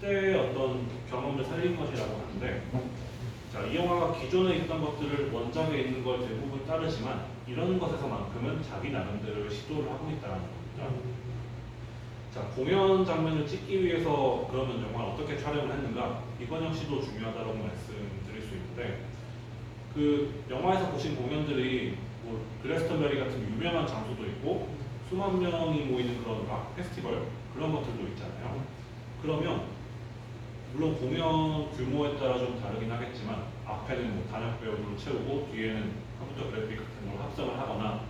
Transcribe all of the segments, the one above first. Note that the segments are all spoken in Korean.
그때의 어떤 경험을 살린 것이라고 하는데, 자, 이 영화가 기존에 있던 것들을 원작에 있는 걸 대부분 따르지만 이런 것에서만큼은 자기 나름대로의 시도를 하고 있다는 겁니다. 자, 공연 장면을 찍기 위해서 그러면 영화를 어떻게 촬영을 했는가? 이건 역시도 중요하다고 말씀드릴 수 있는데, 그 영화에서 보신 공연들이 뭐 글래스턴베리 같은 유명한 장소도 있고 수만 명이 모이는 그런 락 페스티벌 그런 것들도 있잖아요. 그러면 물론 공연 규모에 따라 좀 다르긴 하겠지만 앞에는 뭐 단역 배우들을 채우고 뒤에는 컴퓨터 그래픽 같은 걸 합성을 하거나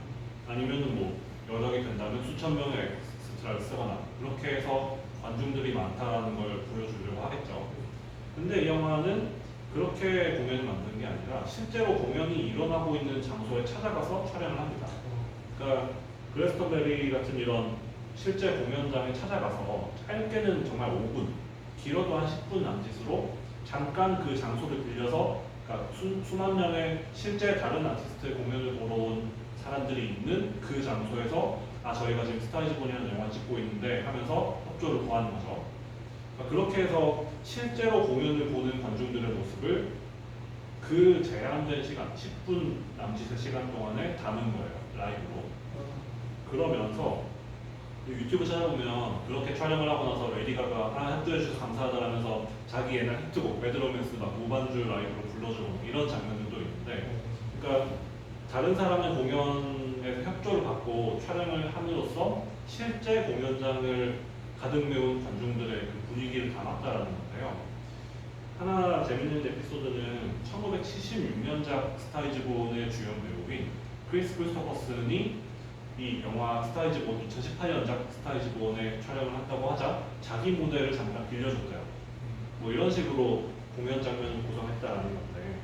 아니면은 뭐 여러 개 된다면 수천 명의 엑스트라를 쓰거나 그렇게 해서 관중들이 많다는 걸 보여주려고 하겠죠. 근데 이 영화는 그렇게 공연을 만드는 게 아니라 실제로 공연이 일어나고 있는 장소에 찾아가서 촬영을 합니다. 그러니까 글래스턴베리 같은 이런 실제 공연장에 찾아가서 짧게는 정말 5분, 길어도 한 10분 남짓으로 잠깐 그 장소를 빌려서 그러니까 수만 명의 실제 다른 아티스트의 공연을 보러 온 사람들이 있는 그 장소에서 저희가 지금 스타이즈본이라는 영화 찍고 있는데 하면서 협조를 구하는 거죠. 그러니까 그렇게 해서 실제로 공연을 보는 관중들의 모습을 그 제한된 시간, 10분 남짓의 시간 동안에 담은 거예요. 라이브로. 그러면서 유튜브 찾아보면 그렇게 촬영을 하고 나서 레디 가가 협조해주셔서 감사하다라면서 자기 옛날 히트곡 배드 로맨스 막 무반주 라이브로 불러주고 이런 장면들도 있는데, 그러니까 다른 사람의 공연에서 협조를 받고 촬영을 함으로써 실제 공연장을 가득 메운 관중들의 그 분위기를 담았다라는 건데요. 하나 재밌는 에피소드는 1976년작 스타이즈본의 주연 배우인 크리스 크리스토퍼슨이 이 영화 스타이즈본 2018년작 스타이즈본에 촬영을 한다고 하자 자기 무대를 잠깐 빌려줬대요. 뭐 이런 식으로 공연 장면을 구성했다라는 건데,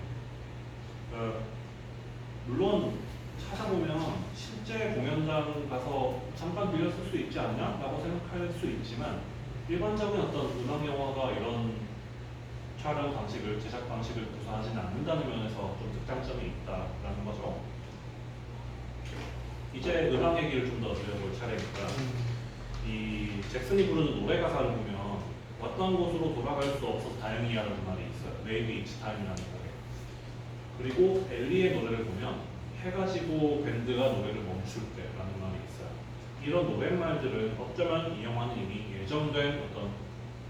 물론 찾아보면 실제 공연장 가서 잠깐 빌렸을 수 있지 않냐? 라고 생각할 수 있지만 일반적인 어떤 음악 영화가 이런 촬영 방식을, 제작 방식을 구사하지는 않는다는 면에서 좀 특장점이 있다라는 거죠. 이제 음악 얘기를 좀 더 드려볼 차례니까, 이 잭슨이 부르는 노래 가사를 보면 어떤 곳으로 돌아갈 수 없어서 다행이야라는 말이 있어요. Maybe Each Time이라는 노래. 그리고 엘리의 노래를 보면 해가 지고 밴드가 노래를 멈출 때라는 말이 있어요. 이런 노랫말들은 어쩌면 이 영화는 이미 예정된 어떤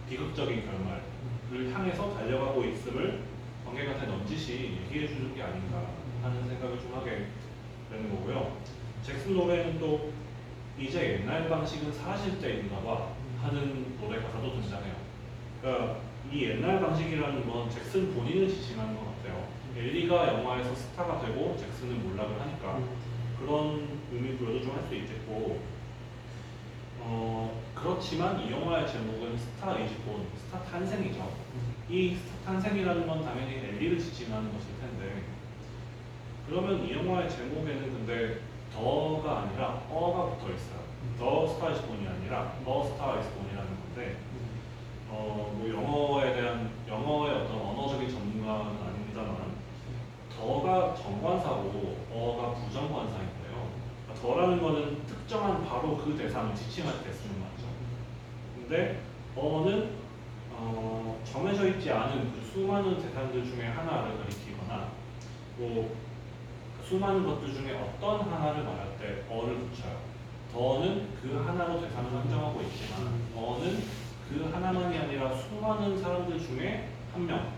비극적인 결말을 향해서 달려가고 있음을 관객한테 넌지시 얘기해 주는 게 아닌가 하는 생각을 좀 하게 되는 거고요. 잭슨 노래는 또 이제 옛날 방식은 사라질 때인가 봐 하는 노래 가사도 등장해요. 그러니까 이 옛날 방식이라는 건 잭슨 본인을 지칭하는 것 같아요. 엘리가 영화에서 스타가 되고 잭슨은 몰락을 하니까 그런 의미 부여도 좀 할 수 있겠고, 그렇지만 이 영화의 제목은 스타 이즈 본, 스타 탄생이죠. 이 스타 탄생이라는 건 당연히 엘리를 지칭하는 것일 텐데, 그러면 이 영화의 제목에는 근데 더가 아니라 어가 붙어 있어요. 더 스타 이즈 본이 아니라 더 스타 이즈 본이라는 건데, 뭐 영어의 어떤 언어적인 전문가는 아닙니다만 더가 정관사고 어가 부정관사인데요. 그러니까 더라는 거는 특정한 바로 그 대상을 지칭할 때 쓰는 말이죠. 근데 어는 정해져 있지 않은 그 수많은 대상들 중에 하나를 가리키거나 뭐 수많은 것들 중에 어떤 하나를 말할 때 어를 붙여요. 더는 그 하나로 대상을 한정하고 있지만 어는 그 하나만이 아니라 수많은 사람들 중에 한 명,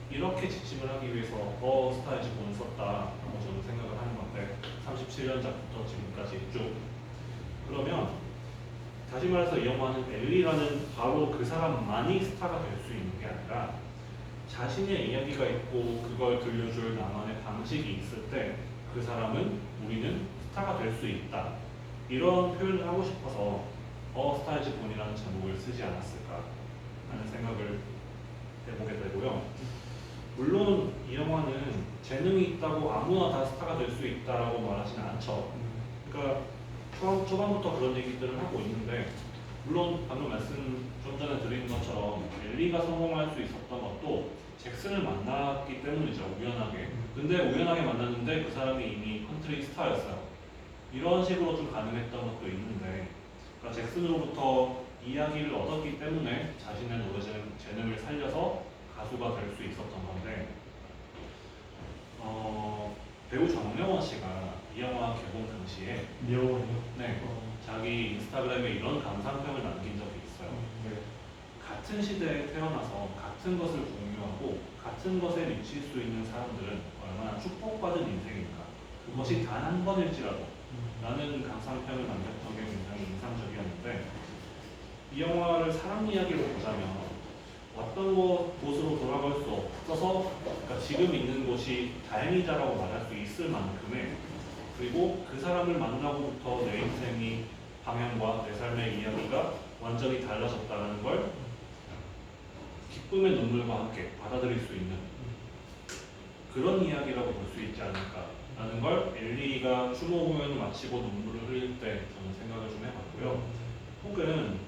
이렇게 지칭을 하기 위해서 더 스타이즈 본을 썼다라고 저는 생각을 하는 건데, 37년작부터 지금까지 쭉. 그러면 다시 말해서 이 영화는 엘리라는 바로 그 사람만이 스타가 될 수 있는 게 아니라 자신의 이야기가 있고 그걸 들려줄 나만의 방식이 있을 때 그 사람은, 우리는 스타가 될 수 있다, 이런 표현을 하고 싶어서 스타이즈 본이라는 제목을 쓰지 않았을까 하는 생각을 해보게 되고요. 물론 이 영화는 재능이 있다고 아무나 다 스타가 될 수 있다라고 말하지는 않죠. 그러니까 초반부터 그런 얘기들을 하고 있는데, 물론 방금 말씀 좀 전에 드린 것처럼 엘리가 성공할 수 있었던 것도 잭슨을 만났기 때문이죠. 우연하게. 근데 우연하게 만났는데 그 사람이 이미 컨트리 스타였어요. 이런 식으로 좀 가능했던 것도 있는데, 그러니까 잭슨으로부터 이야기를 얻었기 때문에 자신의 노래 재능을 살려서 가수가 될 수 있었던 건데 배우 정명원 씨가 이 영화 개봉 당시에 네, 자기 인스타그램에 이런 감상평을 남긴 적이 있어요. 네. 같은 시대에 태어나서 같은 것을 공유하고 같은 것에 미칠 수 있는 사람들은 얼마나 축복받은 인생일까. 그것이 단 한 번일지라도 라는 감상평을 남겼던 게 굉장히 인상적이었는데 이 영화를 사람 이야기로 보자면 어떤 곳으로 돌아갈 수 없어서 그러니까 지금 있는 곳이 다행이다라고 말할 수 있을 만큼의 그리고 그 사람을 만나고부터 내 인생이 방향과 내 삶의 이야기가 완전히 달라졌다는 걸 기쁨의 눈물과 함께 받아들일 수 있는 그런 이야기라고 볼 수 있지 않을까라는 걸 엘리가 추모 공연을 마치고 눈물을 흘릴 때 저는 생각을 좀 해봤고요. 혹은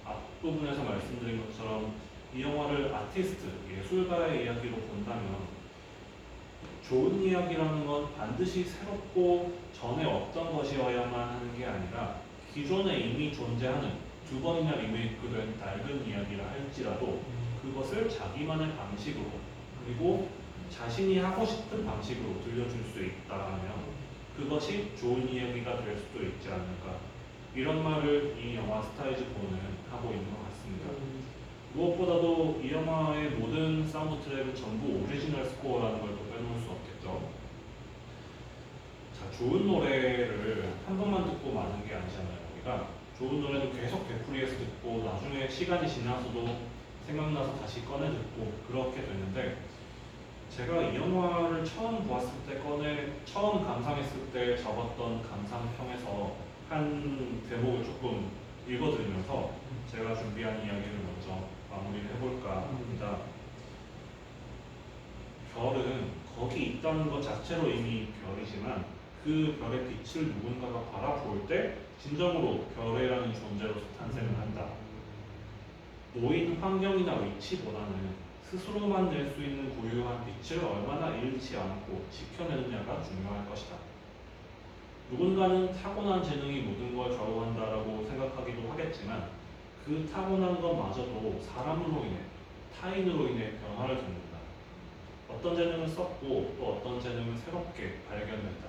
앞부분에서 말씀드린 것처럼 이 영화를 아티스트, 예술가의 이야기로 본다면 좋은 이야기라는 건 반드시 새롭고 전에 없던 것이어야만 하는 게 아니라 기존에 이미 존재하는 두 번이나 리메이크된 낡은 이야기라 할지라도 그것을 자기만의 방식으로 그리고 자신이 하고 싶은 방식으로 들려줄 수 있다면 그것이 좋은 이야기가 될 수도 있지 않을까 이런 말을 이 영화 스타이즈본은 하고 있는 것 같습니다. 무엇보다도 이 영화의 모든 사운드 트랙은 전부 오리지널 스코어라는 걸 또 빼놓을 수 없겠죠. 자, 좋은 노래를 한 번만 듣고 마는 게 아니잖아요. 우리가 좋은 노래는 계속 되풀이해서 듣고 나중에 시간이 지나서도 생각나서 다시 꺼내 듣고 그렇게 되는데 제가 이 영화를 처음 보았을 때 처음 감상했을 때 적었던 감상평에서 한 대목을 조금 읽어드리면서 제가 준비한 이야기를 먼저 마무리를 해볼까 합니다. 별은 거기 있다는 것 자체로 이미 별이지만 그 별의 빛을 누군가가 바라볼 때 진정으로 별이라는 존재로서 탄생을 한다. 모인 환경이나 위치보다는 스스로만 낼 수 있는 고유한 빛을 얼마나 잃지 않고 지켜내느냐가 중요할 것이다. 누군가는 타고난 재능이 모든 걸 좌우한다라고 생각하기도 하겠지만 그 타고난 것마저도 사람으로 인해, 타인으로 인해 변화를 겪는다. 어떤 재능을 썼고 또 어떤 재능을 새롭게 발견했다.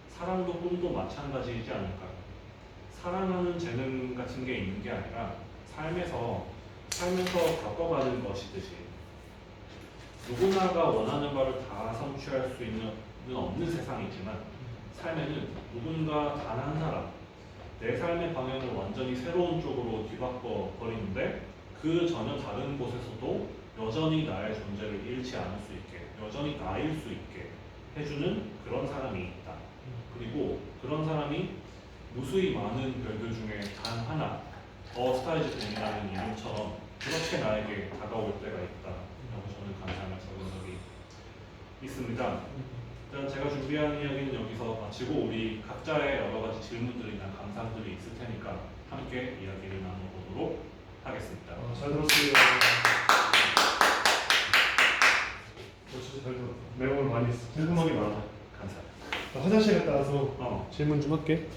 사랑도 꿈도 마찬가지이지 않을까. 사랑하는 재능 같은 게 있는 게 아니라 살면서 겪어가는 것이듯이 누구나가 원하는 바를 다 성취할 수 있는 없는 세상이지만 삶에는 누군가 단 한 사람 내 삶의 방향을 완전히 새로운 쪽으로 뒤바꿔 버리는데 그 전혀 다른 곳에서도 여전히 나의 존재를 잃지 않을 수 있게 여전히 나일 수 있게 해주는 그런 사람이 있다. 그리고 그런 사람이 무수히 많은 별들 중에 단 하나 스타이즈본이라는 이름처럼 그렇게 나에게 다가올 때가 있다라고 저는 감상을 적은 적이 있습니다. 일단 제가 준비한 이야기는 여기서 마치고 우리 각자의 여러 가지 질문들이나 감상들이 있을 테니까 함께 이야기를 나눠보도록 하겠습니다. 잘 들었습니다. 진짜 잘 들었다. 내용을 많이 궁금한 게 많아. 감사합니다. 화장실 갔다 와서 질문 좀 할게.